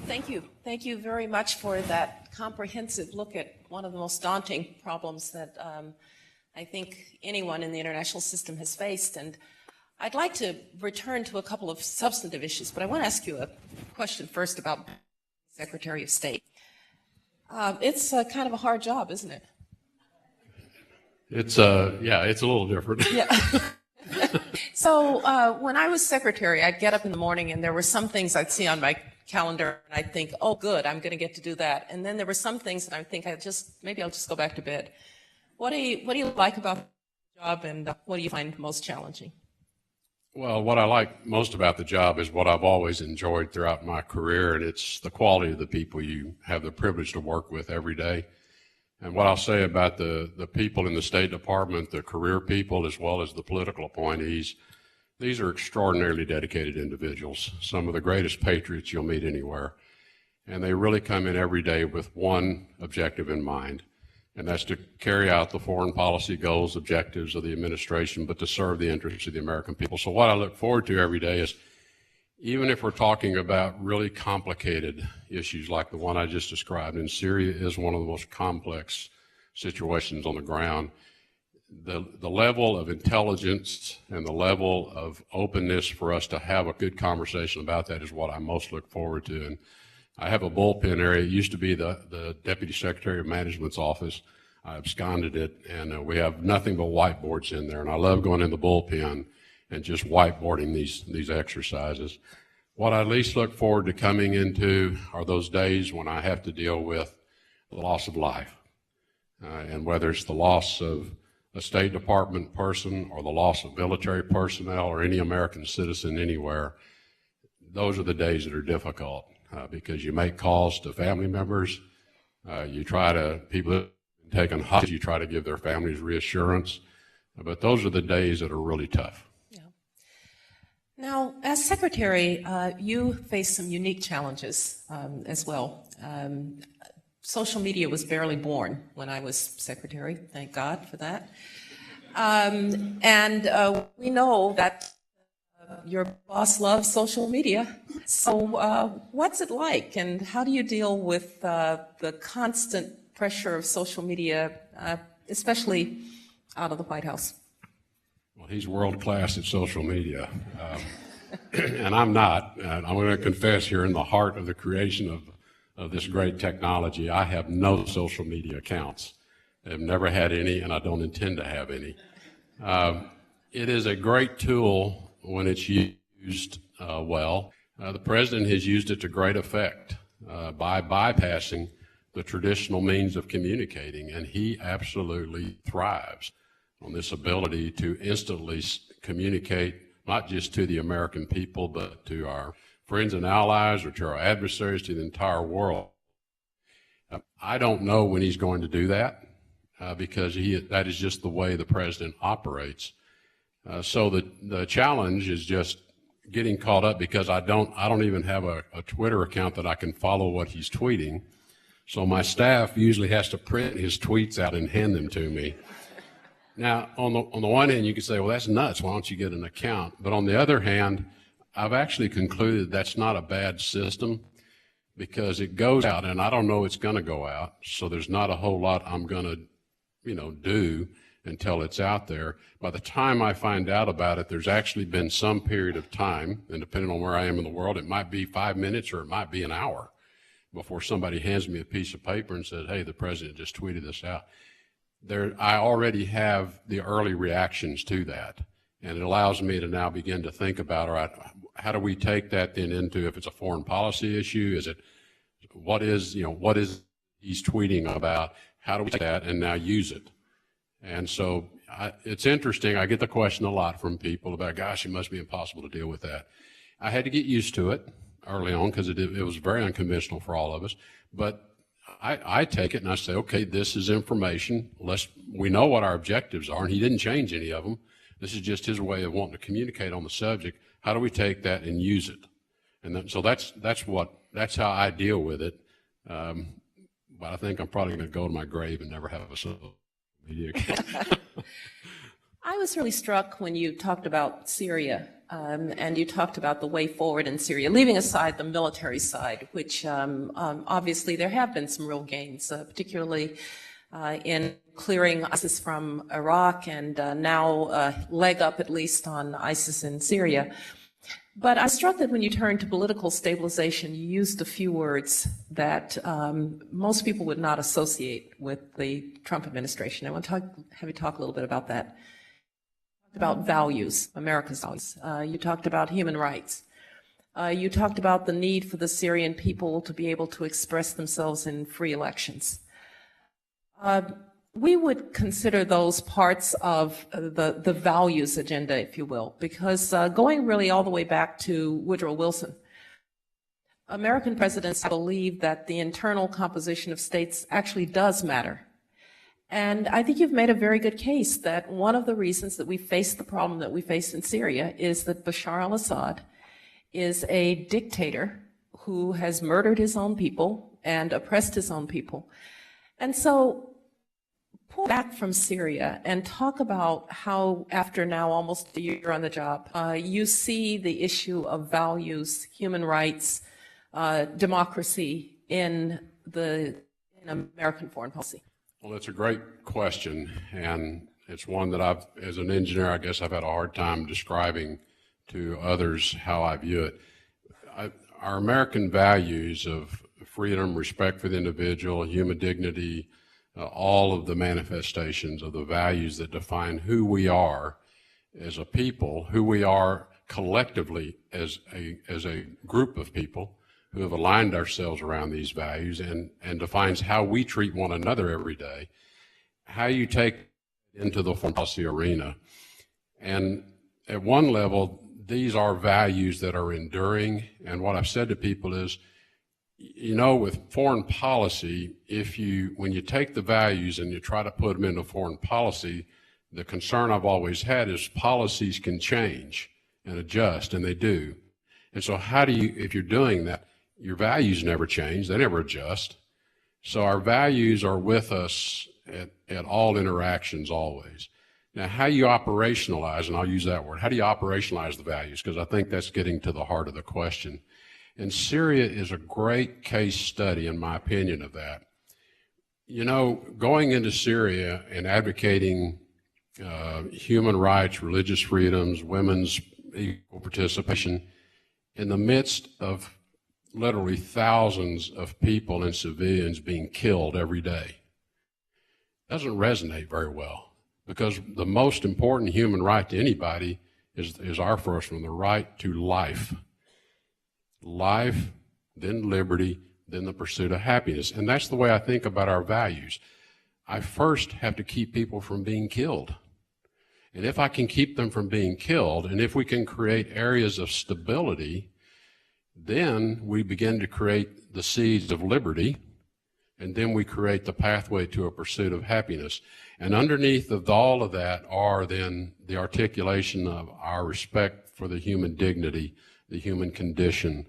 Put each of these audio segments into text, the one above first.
Thank you. Thank you very much for that comprehensive look at one of the most daunting problems that I think anyone in the international system has faced. And I'd like to return to a couple of substantive issues, but I want to ask you a question first about Secretary of State. It's kind of a hard job, isn't it? It's a little different. Yeah. So when I was secretary, I'd get up in the morning and there were some things I'd see on my calendar and I'd think, oh, good, I'm going to get to do that. And then there were some things that I think maybe I'll just go back to bed. What do you like about the job, and what do you find most challenging? Well, what I like most about the job is what I've always enjoyed throughout my career, and it's the quality of the people you have the privilege to work with every day. And what I'll say about the people in the State Department, the career people as well as the political appointees, these are extraordinarily dedicated individuals, some of the greatest patriots you'll meet anywhere. And they really come in every day with one objective in mind, and that's to carry out the foreign policy goals, objectives of the administration, but to serve the interests of the American people. So what I look forward to every day is, even if we're talking about really complicated issues like the one I just described, and Syria is one of the most complex situations on the ground, the level of intelligence and the level of openness for us to have a good conversation about that is what I most look forward to. And I have a bullpen area. It used to be the Deputy Secretary of Management's office. I absconded it, and we have nothing but whiteboards in there. And I love going in the bullpen and just whiteboarding these exercises. What I least look forward to coming into are those days when I have to deal with the loss of life. And whether it's the loss of a State Department person or the loss of military personnel or any American citizen anywhere, those are the days that are difficult because you make calls to family members, people have been taken hostage, you try to give their families reassurance, but those are the days that are really tough. Yeah. Now, as Secretary, you face some unique challenges as well. Social media was barely born when I was Secretary, thank God for that. We know that your boss loves social media. So what's it like, and how do you deal with the constant pressure of social media, especially out of the White House? Well, he's world class at social media, and I'm not. And I'm going to confess here, in the heart of the creation of this great technology, I have no social media accounts. I've never had any, and I don't intend to have any. It is a great tool when it's used well. The President has used it to great effect by bypassing the traditional means of communicating, and he absolutely thrives on this ability to instantly communicate, not just to the American people, but to our friends and allies or to our adversaries, to the entire world. I don't know when he's going to do that because that is just the way the President operates. So the challenge is just getting caught up, because I don't even have a Twitter account that I can follow what he's tweeting. So my staff usually has to print his tweets out and hand them to me. Now, on the one hand, you could say, well, that's nuts. Why don't you get an account? But on the other hand, I've actually concluded that's not a bad system, because it goes out, and I don't know it's going to go out, so there's not a whole lot I'm going to, do until it's out there. By the time I find out about it, there's actually been some period of time, and depending on where I am in the world, it might be 5 minutes or it might be an hour before somebody hands me a piece of paper and says, hey, the President just tweeted this out. I already have the early reactions to that. And it allows me to now begin to think about, all right, how do we take that then into, if it's a foreign policy issue, what is he's tweeting about, how do we take that and now use it? And so it's interesting, I get the question a lot from people about, gosh, it must be impossible to deal with that. I had to get used to it early on because it was very unconventional for all of us, but I take it and I say, okay, this is information, we know what our objectives are, and he didn't change any of them. This is just his way of wanting to communicate on the subject. How do we take that and use it? And so that's how I deal with it. But I think I'm probably going to go to my grave and never have a social media account. I was really struck when you talked about Syria and you talked about the way forward in Syria, leaving aside the military side, which obviously there have been some real gains, particularly in clearing ISIS from Iraq and now leg up at least on ISIS in Syria. But I'm struck that when you turn to political stabilization, you used a few words that most people would not associate with the Trump administration. I want to have you talk a little bit about that. About values, America's values. You talked about human rights. You talked about the need for the Syrian people to be able to express themselves in free elections. We would consider those parts of the values agenda, if you will, because going really all the way back to Woodrow Wilson, American presidents believed that the internal composition of states actually does matter. And I think you've made a very good case that one of the reasons that we face the problem that we face in Syria is that Bashar al-Assad is a dictator who has murdered his own people and oppressed his own people. And so pull back from Syria and talk about how, after now almost a year on the job, you see the issue of values, human rights, democracy in American foreign policy. Well, it's a great question, and it's one that as an engineer, I guess I've had a hard time describing to others how I view it. Our American values of freedom, respect for the individual, human dignity, all of the manifestations of the values that define who we are as a people, who we are collectively as a group of people who have aligned ourselves around these values and defines how we treat one another every day, how you take it into the foreign policy arena. And at one level, these are values that are enduring. And what I've said to people is, you know, with foreign policy, when you take the values and you try to put them into foreign policy, the concern I've always had is policies can change and adjust, and they do. And so how do you, if you're doing that, your values never change, they never adjust. So our values are with us at all interactions always. Now, how you operationalize, and I'll use that word, how do you operationalize the values? Because I think that's getting to the heart of the question. And Syria is a great case study, in my opinion, of that. You know, going into Syria and advocating human rights, religious freedoms, women's equal participation, in the midst of literally thousands of people and civilians being killed every day, doesn't resonate very well, because the most important human right to anybody is our first one, the right to life. Life, then liberty, then the pursuit of happiness. And that's the way I think about our values. I first have to keep people from being killed. And if I can keep them from being killed, and if we can create areas of stability, then we begin to create the seeds of liberty, and then we create the pathway to a pursuit of happiness. And underneath of all of that are then the articulation of our respect for the human dignity, the human condition,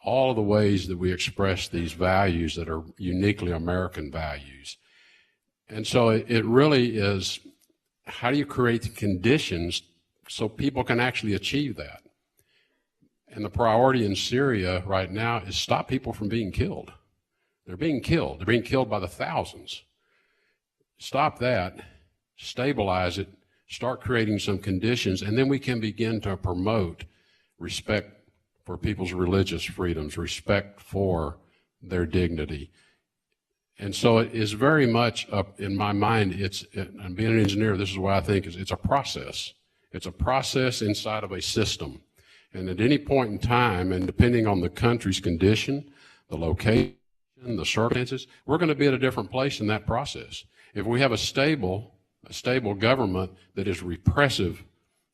all of the ways that we express these values that are uniquely American values. And so it really is, how do you create the conditions so people can actually achieve that? And the priority in Syria right now is stop people from being killed. They're being killed. They're being killed by the thousands. Stop that, stabilize it, start creating some conditions, and then we can begin to promote respect for people's religious freedoms, respect for their dignity. And so it is very much up in my mind, and being an engineer, this is what I think is, it's a process. It's a process inside of a system. And at any point in time, and depending on the country's condition, the location, the circumstances, we're going to be at a different place in that process. If we have a stable government that is repressive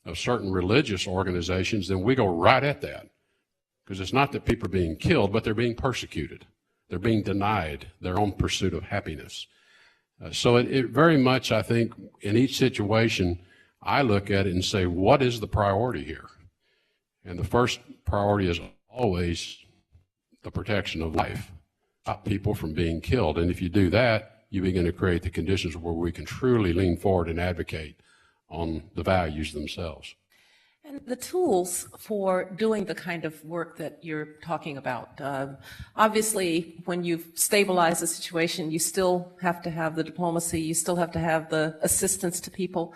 of certain religious organizations, then we go right at that. Because it's not that people are being killed, but they're being persecuted. They're being denied their own pursuit of happiness. So it very much, I think, in each situation, I look at it and say, what is the priority here? And the first priority is always the protection of life, stop people from being killed. And if you do that, you begin to create the conditions where we can truly lean forward and advocate on the values themselves. And the tools for doing the kind of work that you're talking about, obviously, when you've stabilized the situation, you still have to have the diplomacy, you still have to have the assistance to people.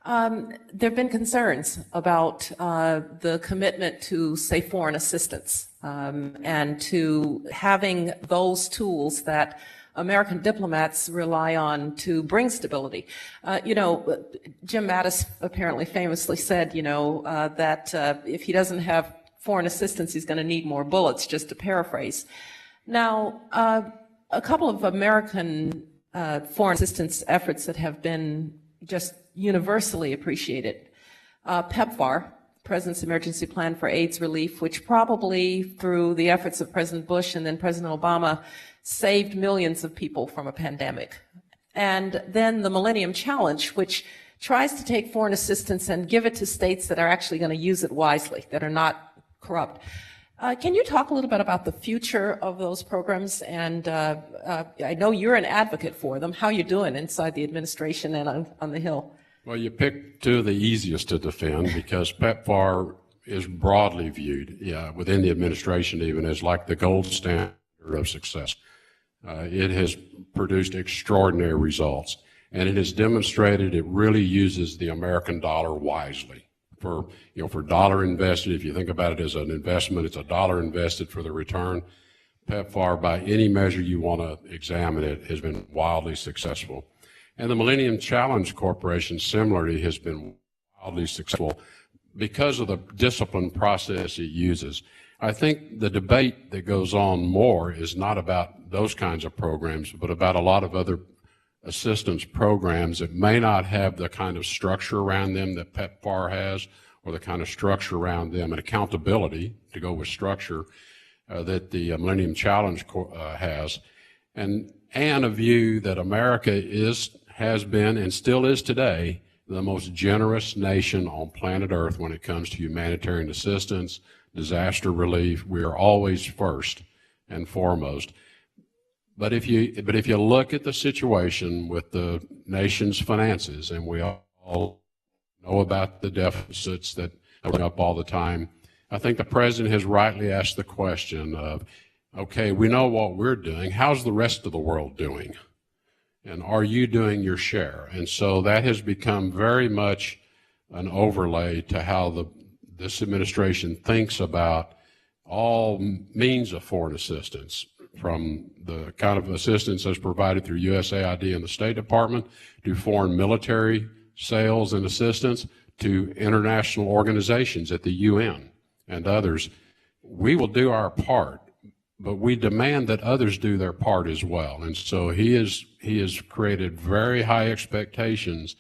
There have been concerns about the commitment to, say, foreign assistance, and to having those tools that American diplomats rely on to bring stability. Jim Mattis apparently famously said, that if he doesn't have foreign assistance, he's going to need more bullets, just to paraphrase. Now, a couple of American foreign assistance efforts that have been just universally appreciated. PEPFAR, President's Emergency Plan for AIDS Relief, which probably through the efforts of President Bush and then President Obama saved millions of people from a pandemic. And then the Millennium Challenge, which tries to take foreign assistance and give it to states that are actually going to use it wisely, that are not corrupt. Can you talk a little bit about the future of those programs? And I know you're an advocate for them. How are you doing inside the administration and on the Hill? Well, you picked two of the easiest to defend because PEPFAR is broadly viewed, within the administration even, as like the gold standard of success. It has produced extraordinary results, and it has demonstrated it really uses the American dollar wisely. For dollar invested, if you think about it as an investment, it's a dollar invested for the return. PEPFAR, by any measure you want to examine it, has been wildly successful. And the Millennium Challenge Corporation similarly has been wildly successful because of the disciplined process it uses. I think the debate that goes on more is not about those kinds of programs, but about a lot of other assistance programs that may not have the kind of structure around them that PEPFAR has, or the kind of structure around them and accountability, to go with structure, that the Millennium Challenge has, and a view that America has been and still is today the most generous nation on planet Earth when it comes to humanitarian assistance, disaster relief. We are always first and foremost. But if you look at the situation with the nation's finances, and we all know about the deficits that are going up all the time, I think the president has rightly asked the question of, okay, we know what we're doing. How's the rest of the world doing? And are you doing your share? And so that has become very much an overlay to how this administration thinks about all means of foreign assistance, from the kind of assistance that's provided through USAID and the State Department, to foreign military sales and assistance, to international organizations at the UN and others. We will do our part, but we demand that others do their part as well. And so he has created very high expectations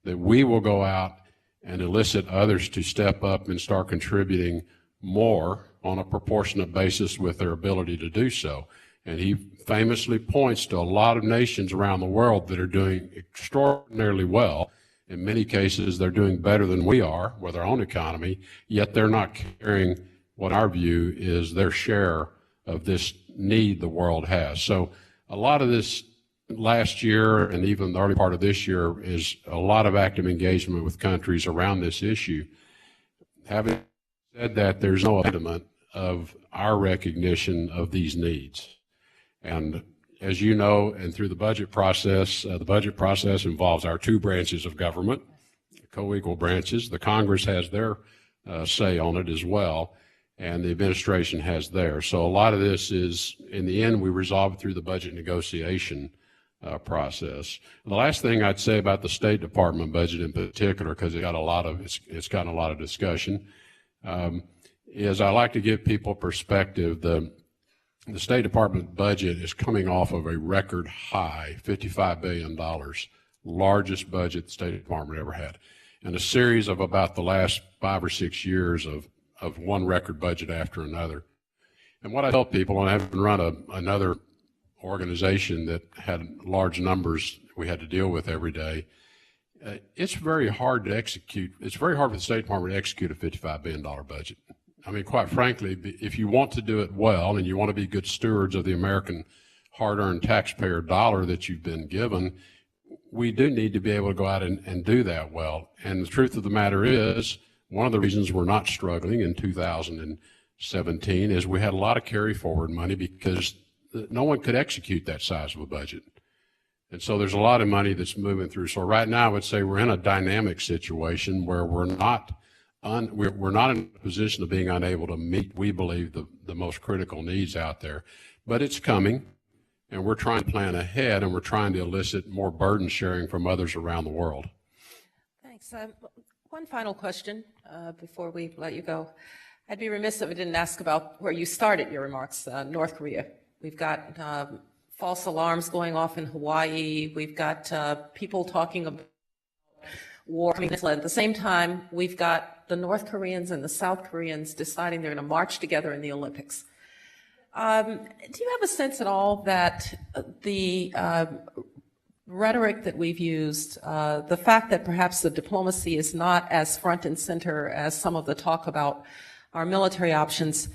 that we will go out and elicit others to step up and start contributing more on a proportionate basis with their ability to do so. And he famously points to a lot of nations around the world that are doing extraordinarily well. In many cases, they're doing better than we are with our own economy, yet they're not carrying what our view is their share of this need the world has. So a lot of this last year and even the early part of this year is a lot of active engagement with countries around this issue. Having said that, there's no abandonment of our recognition of these needs. And as you know, and through the budget process involves our two branches of government, co-equal branches. The Congress has their say on it as well, and the administration has theirs. So a lot of this is, in the end, we resolve it through the budget negotiation process. The last thing I'd say about the State Department budget in particular, because it's gotten a lot of discussion, is I like to give people perspective. The State Department budget is coming off of a record high, $55 billion, largest budget the State Department ever had, and a series of about the last 5 or 6 years of one record budget after another. And what I tell people, and I haven't run another organization that had large numbers we had to deal with every day, it's very hard to execute. It's very hard for the State Department to execute a $55 billion budget. I mean, quite frankly, if you want to do it well and you want to be good stewards of the American hard-earned taxpayer dollar that you've been given, we do need to be able to go out and do that well. And the truth of the matter is, One of the reasons we're not struggling in 2017 is we had a lot of carry forward money because no one could execute that size of a budget. And so there's a lot of money that's moving through. So right now I would say we're in a dynamic situation where we're not in a position of being unable to meet, we believe, the most critical needs out there. But it's coming, and we're trying to plan ahead, and we're trying to elicit more burden sharing from others around the world. Thanks. One final question before we let you go. I'd be remiss if I didn't ask about where you started your remarks, North Korea. We've got false alarms going off in Hawaii. We've got people talking about war. At the same time, we've got the North Koreans and the South Koreans deciding they're going to march together in the Olympics. Do you have a sense at all that the rhetoric that we've used, the fact that perhaps the diplomacy is not as front and center as some of the talk about our military options,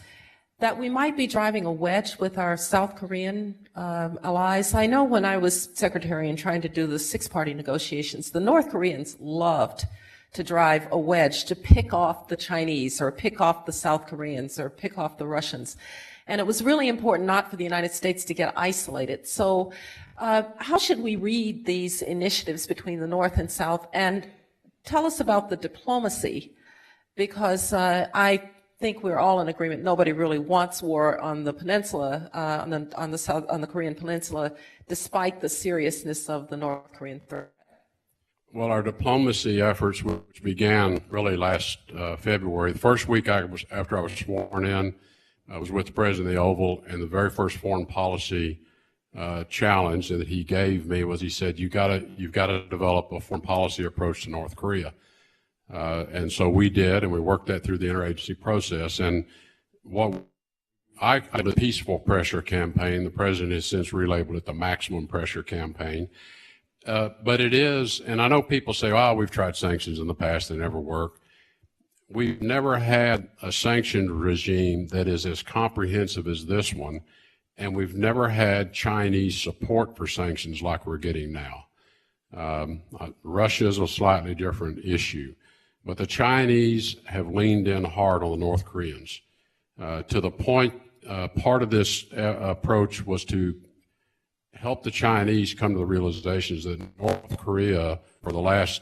that we might be driving a wedge with our South Korean allies? I know when I was secretary and trying to do the six-party negotiations, the North Koreans loved to drive a wedge to pick off the Chinese or pick off the South Koreans or pick off the Russians. And it was really important not for the United States to get isolated. So how should we read these initiatives between the North and South? And tell us about the diplomacy, because I think we're all in agreement. Nobody really wants war on the peninsula, on the Korean peninsula, despite the seriousness of the North Korean threat. Well, our diplomacy efforts, which began really last February, the first week after I was sworn in, I was with the President of the Oval, and the very first foreign policy challenge that he gave me was, he said, you've got to develop a foreign policy approach to North Korea. And so we did, and we worked that through the interagency process. And what I call the peaceful pressure campaign, the President has since relabeled it the maximum pressure campaign. But it is, and I know people say, oh, we've tried sanctions in the past, they never work. We've never had a sanctioned regime that is as comprehensive as this one, and we've never had Chinese support for sanctions like we're getting now. Russia is a slightly different issue, but the Chinese have leaned in hard on the North Koreans to the point, part of this approach was to help the Chinese come to the realizations that North Korea, for the last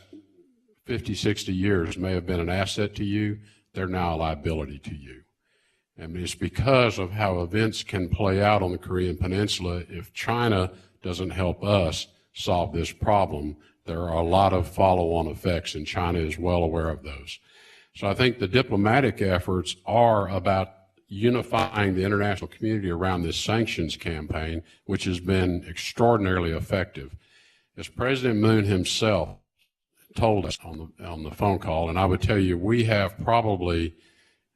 50, 60 years, may have been an asset to you. They're now a liability to you. I mean, it's because of how events can play out on the Korean Peninsula. If China doesn't help us solve this problem, there are a lot of follow-on effects, and China is well aware of those. So I think the diplomatic efforts are about unifying the international community around this sanctions campaign, which has been extraordinarily effective. As President Moon himself told us on the phone call, and I would tell you, we have probably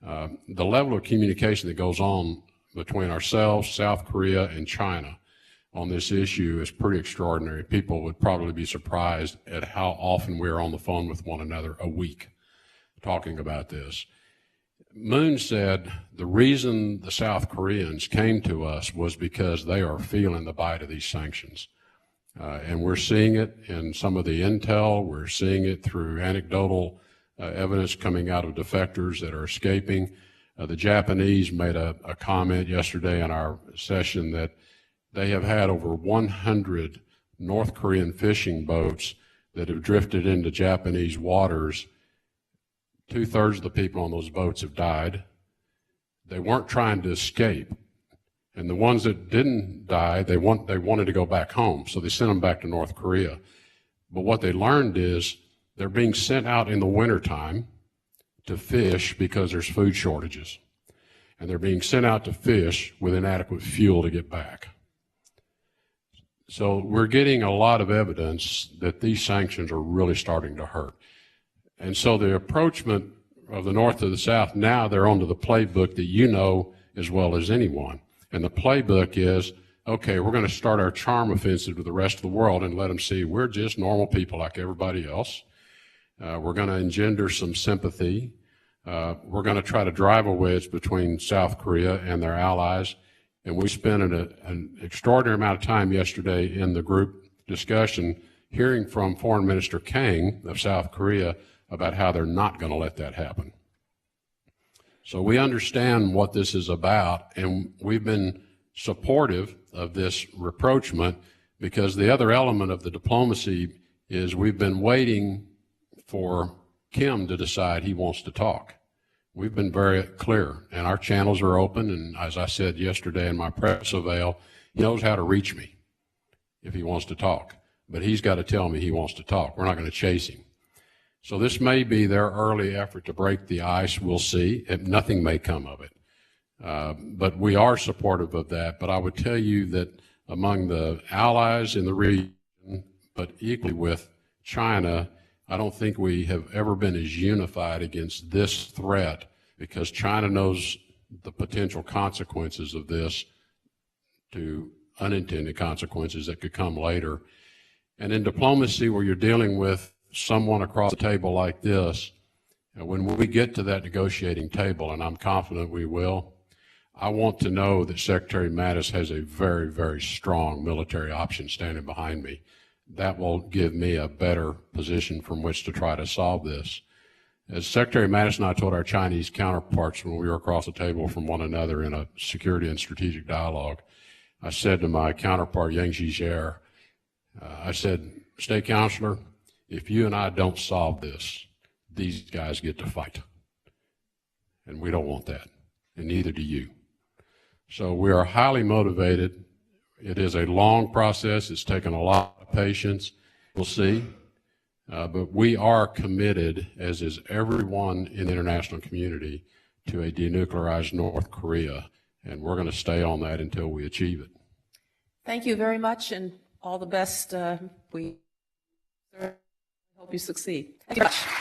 the level of communication that goes on between ourselves, South Korea, and China on this issue is pretty extraordinary. People would probably be surprised at how often we're on the phone with one another a week talking about this. Moon said the reason the South Koreans came to us was because they are feeling the bite of these sanctions. And we're seeing it in some of the intel. We're seeing it through anecdotal evidence coming out of defectors that are escaping. The Japanese made a comment yesterday in our session that they have had over 100 North Korean fishing boats that have drifted into Japanese waters. 2/3 of the people on those boats have died. They weren't trying to escape. And the ones that didn't die, they wanted to go back home, so they sent them back to North Korea. But what they learned is they're being sent out in the wintertime to fish because there's food shortages. And they're being sent out to fish with inadequate fuel to get back. So we're getting a lot of evidence that these sanctions are really starting to hurt. And so the approachment of the North to the South, now they're onto the playbook that you know as well as anyone. And the playbook is, okay, we're going to start our charm offensive to the rest of the world and let them see we're just normal people like everybody else. We're going to engender some sympathy. We're going to try to drive a wedge between South Korea and their allies. And we spent an extraordinary amount of time yesterday in the group discussion hearing from Foreign Minister Kang of South Korea about how they're not going to let that happen. So we understand what this is about, and we've been supportive of this rapprochement because the other element of the diplomacy is we've been waiting for Kim to decide he wants to talk. We've been very clear, and our channels are open, and as I said yesterday in my press avail, he knows how to reach me if he wants to talk, but he's got to tell me he wants to talk. We're not going to chase him. So this may be their early effort to break the ice. We'll see. Nothing may come of it. But we are supportive of that. But I would tell you that among the allies in the region, but equally with China, I don't think we have ever been as unified against this threat because China knows the potential consequences of this to unintended consequences that could come later. And in diplomacy, where you're dealing with someone across the table like this, and when we get to that negotiating table, and I'm confident we will, I want to know that Secretary Mattis has a very, very strong military option standing behind me. That will give me a better position from which to try to solve this. As Secretary Mattis and I told our Chinese counterparts when we were across the table from one another in a security and strategic dialogue, I said to my counterpart, Yang Zhixier, I said, State Counselor, if you and I don't solve this, these guys get to fight. And we don't want that, and neither do you. So we are highly motivated. It is a long process. It's taken a lot of patience. We'll see. But we are committed, as is everyone in the international community, to a denuclearized North Korea. And we're going to stay on that until we achieve it. Thank you very much, and all the best. We hope you succeed. Thank you very much.